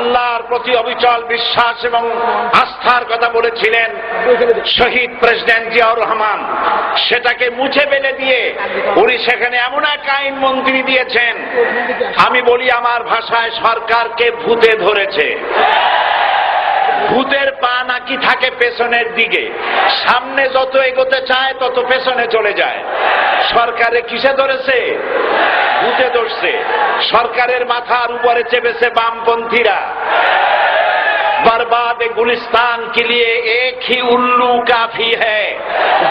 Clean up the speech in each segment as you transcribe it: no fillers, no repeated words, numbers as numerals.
আল্লাহর প্রতি অবিচল বিশ্বাস এবং আস্থার কথা বলেছিলেন শহীদ প্রেসিডেন্ট জিয়াউর রহমান, সেটাকে মুছে ফেলে দিয়ে উনি সেখানে এমন এক আইন মন্ত্রী দিয়েছেন, আমি বলি আমার ভাষায় সরকারকে ভূতে ধরেছে। ভূতের পা নাকি থাকে পেছনের দিকে, সামনে যত এগোতে চায় তত পেছনে চলে যায়। সরকারে কিসে ধরেছে? ভূতে ধরছে। সরকারের মাথার উপরে চেপেছে বামপন্থীরা। बर्बाद गुलिस्तान के लिए एक ही उल्लू काफी है,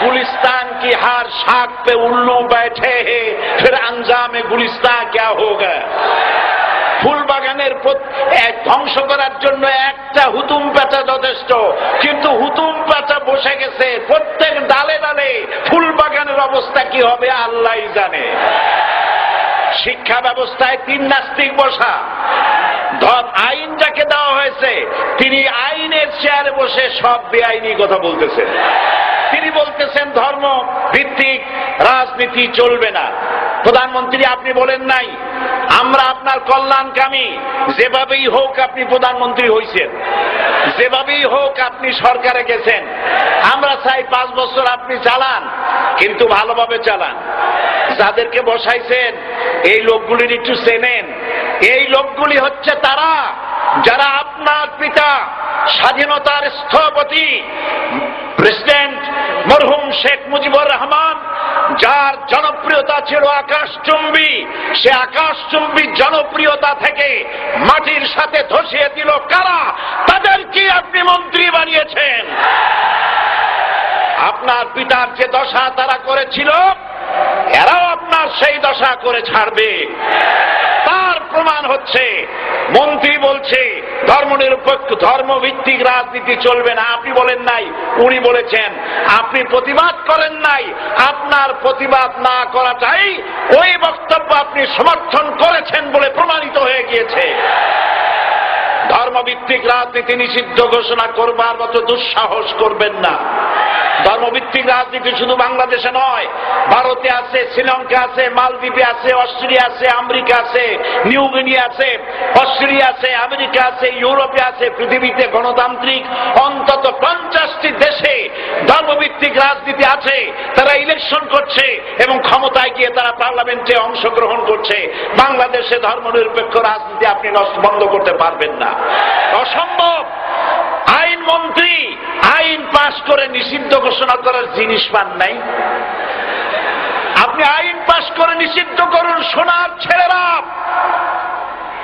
गुलिस्तान की हर शाख पे उल्लू बैठे हैं, फिर अंजाम गुलिस्तान क्या होगा। ফুল বাগানের ধ্বংস করার জন্য একটা হুতুম পেঁচা যথেষ্ট, কিন্তু হুতুম পেঁচা বসে গেছে প্রত্যেক ডালে ডালে। ফুল বাগানের অবস্থা কি হবে আল্লাহই জানে। শিক্ষা ব্যবস্থায় তিন নাস্তিক বসা, আইন যাকে দেওয়া হয়েছে তিনি আইনের চেয়ারে বসে সব বেআইনি কথা বলতেছেন। তিনি বলতেছেন ধর্ম ভিত্তিক রাজনীতি চলবে না। প্রধানমন্ত্রী আপনি বলেন নাই আমরা আপনার কল্যাণকামী, যেভাবেই হোক আপনি প্রধানমন্ত্রী হয়েছেন, যেভাবেই হোক আপনি সরকারে গেছেন, আমরা চাই 5 বছর আপনি চালান, কিন্তু ভালোভাবে চালান। যাদেরকে বসাইছেন এই লোকগুলির একটু চেনেন। এই লোকগুলি হচ্ছে তারা যারা আপনার পিতা স্বাধীনতার স্থপতি প্রেসিডেন্ট মরহুম শেখ মুজিবুর রহমান, যার জনপ্রিয়তা ছিল আকাশচুম্বী, সে আকাশচুম্বী জনপ্রিয়তা থেকে মাটির সাথে ধসিয়ে দিল কারা? তাদেরকে আপনি মন্ত্রী বানিয়েছেন। আপনার পিতার যে দশা তারা করেছিল, এরাও আপনার সেই দশা করে ছাড়বে। তার প্রমাণ হচ্ছে মন্ত্রী বলছে ধর্মনিরপেক্ষ ধর্মভিত্তিক রাজনীতি চলবে না। আপনি বলেন নাই, উনি বলেছেন। আপনি প্রতিবাদ করেন নাই, আপনার প্রতিবাদ না করাটাই ওই বক্তব্য আপনি সমর্থন করেছেন বলে প্রমাণিত হয়ে গিয়েছে। ধর্মভিত্তিক রাজনীতি নিষিদ্ধ ঘোষণা করবার মতো দুঃসাহস করবেন না। ধর্মভিত্তিক রাজনীতি শুধু বাংলাদেশে নয়, ভারতে আছে, শ্রীলঙ্কা আছে, মালদ্বীপে আছে, অস্ট্রেলিয়া আছে, আমেরিকা আছে, নিউ গিনি আছে, অস্ট্রেলিয়া আছে, আমেরিকা আছে, ইউরোপে আছে। পৃথিবীতে গণতান্ত্রিক অন্তত 50টি দেশে ধর্মভিত্তিক রাজনীতি আছে। তারা ইলেকশন করছে এবং ক্ষমতায় গিয়ে তারা পার্লামেন্টে অংশগ্রহণ করছে। বাংলাদেশে ধর্মনিরপেক্ষ রাজনীতি আপনি বন্ধ করতে পারবেন না, অসম্ভব। আইন মন্ত্রী আইন পাশ করে নিষিদ্ধ ঘোষণা করার জিনিস পান নাই। আপনি আইন পাশ করে নিষিদ্ধ করুন, সোনার ছেলেরা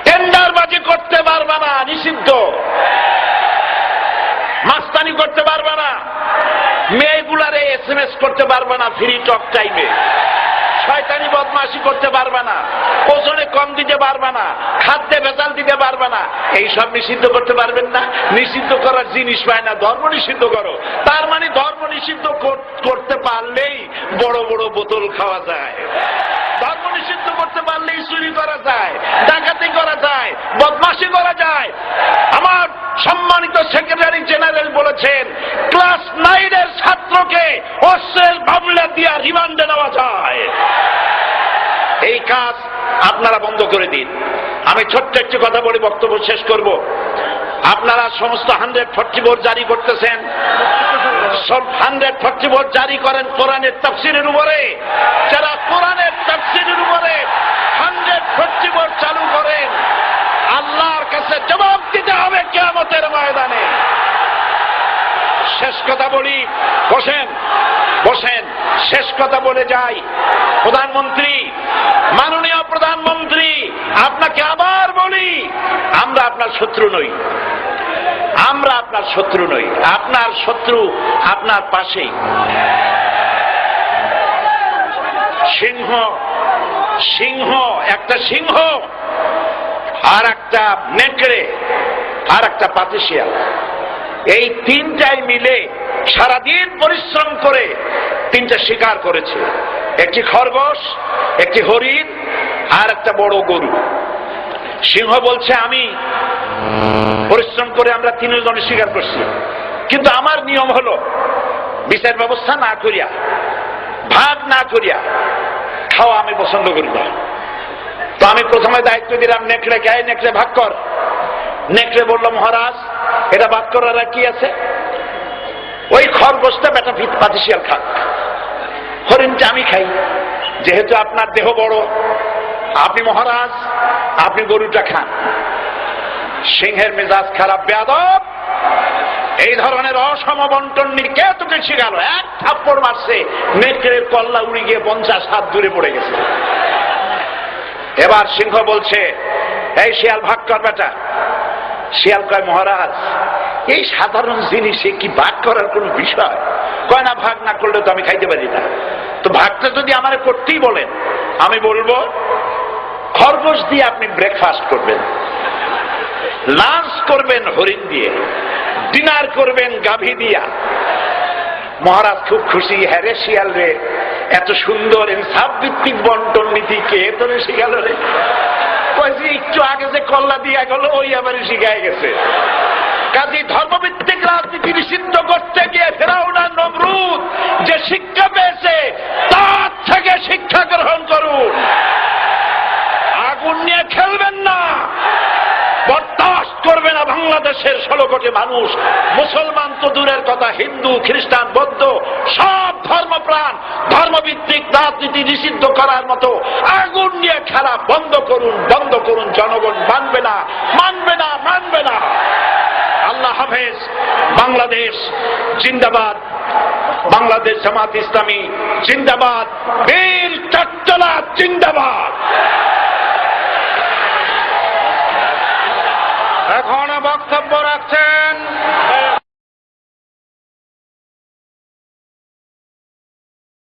টেন্ডারবাজি করতে পারবে না, নিষিদ্ধ। মাস্তানি করতে পারবে না, মেয়েগুলারে SMS করতে পারবে না ফ্রি টক টাইমে, শয়তানি বদমাশি করতে পারবে না, ওজনে কম দিতে পারবে না, খাদ্যে ভেজাল দিতে পারবে না। এইসব নিষিদ্ধ করতে পারবেন না। নিষিদ্ধ করার জিনিস পায় না, ধর্ম নিষিদ্ধ করো। তার মানে ধর্ম নিষিদ্ধ করতে পারলেই বড় বড় বোতল খাওয়া যায়। ধর্ম নিষিদ্ধ করতে পারলেই চুরি করা যায়, ডাকাতি করা যায়, বদমাশি করা যায়। আমার সম্মানিত সেক্রেটারি জেনারেল বলেছেন ক্লাস 9-এর ছাত্রকে অশ্লীল মামলা দিয়ে রিমান্ডে নেওয়া যায়। এই কাজ আপনারা বন্ধ করে দিন। আমি ছোট্ট একটি কথা বলে বক্তব্য শেষ করব। আপনারা সমস্ত 144 জারি করতেছেন, সব 144 জারি করেন কোরআনের তাফসীরের উপরে। যারা কোরআনের তাফসীরের উপরে 144 চালু করেন, আল্লাহর কাছে জবাব দিতে হবে কিয়ামতের ময়দানে। শেষ কথা বলি, বসেন বসেন, শেষ কথা বলে যাই। প্রধানমন্ত্রী, মাননীয় প্রধানমন্ত্রী, আপনাকে আবার বলি, আমরা আপনার শত্রু নই, আমরা আপনার শত্রু নই। আপনার শত্রু আপনার পাশেই। সিংহ, সিংহ, একটা সিংহ আর একটা নেকড়ে আর একটা পাতিশিয়াল, এই তিনটাই মিলে সারাদিন পরিশ্রম করে তিনটা শিকার করেছে। একটি খরগোশ, একটি হরিণ আর একটা বড় গরু। সিংহ বলছে আমি পরিশ্রম করে আমরা তিনজনে শিকার করছি, কিন্তু আমার নিয়ম হলো বিচার ব্যবস্থা না করিয়া, ভাগ না করিয়া খাওয়া আমি পছন্দ করি না। তো আমি প্রথমে দায়িত্ব দিলাম নেকড়ে, গায়ে নেকড়ে ভাগ কর। নেকড়ে বলল, মহারাজ এটা বাদ করার আর কি আছে, ওই খরগোশটা বেটা পাতিশিয়াল খাক, হরিণটা আমি খাই, যেহেতু আপনার দেহ বড়, আপনি মহারাজ, আপনি গরুটা খান। সিংহের মেজাজ খারাপ, বেয়াদব, এই ধরনের অসম বন্টন কে তোকে শিখালো? এক থাপ্পড় মারছে, নেকড়ের কল্লা উড়ে গিয়ে 50 হাত দূরে পড়ে গেছে। এবার সিংহ বলছে, এই শিয়াল ভাগ কর বেটা। শিয়াল কয়, মহারাজ এই সাধারণ জিনিসে কি ভাগ করার কোন বিষয়? কয় না, ভাগ না করলে তো আমি খাইতে পারি না। তো ভাগটা যদি আমার করতেই বলেন, আমি বলবো খরগোশ দিয়ে আপনি ব্রেকফাস্ট করবেন, লাঞ্চ করবেন হরিণ দিয়ে, ডিনার করবেন গাভী দিয়া। মহারাজ খুব খুশি, হ্যাঁ রে শিয়াল রে, এত সুন্দর ইনসাফ ভিত্তিক বন্টন নীতি কে তোরে শিখাল রে? একটু আগে যে কল্লা দিয়া গেল ওই আবার শিখায় গেছে। কাজী ধর্মভিত্তিক রাজনীতি নিষিদ্ধ করতে গিয়ে ফেরাউন আর নমরুদ যে শিক্ষা পেয়েছে তার থেকে শিক্ষা গ্রহণ করুন। আগুন নিয়ে খেলবেন না, বরদাস্ত করবে না বাংলাদেশের 16 কোটি মানুষ। মুসলমান তো দূরের কথা, হিন্দু, খ্রিস্টান, বৌদ্ধ সব ধর্মপ্রাণ ধর্মভিত্তিক রাজনীতি নিষিদ্ধ করার মতো আগুন নিয়ে খেলা বন্ধ করুন, বন্ধ করুন। জনগণ মানবে না, মানবে না, মানবে না। আল্লাহ হাফেজ। বাংলাদেশ জিন্দাবাদ, বাংলাদেশ জামাত ইসলামী জিন্দাবাদ, বীর চট্টলা জিন্দাবাদ। এখন বক্তব্য রাখছেন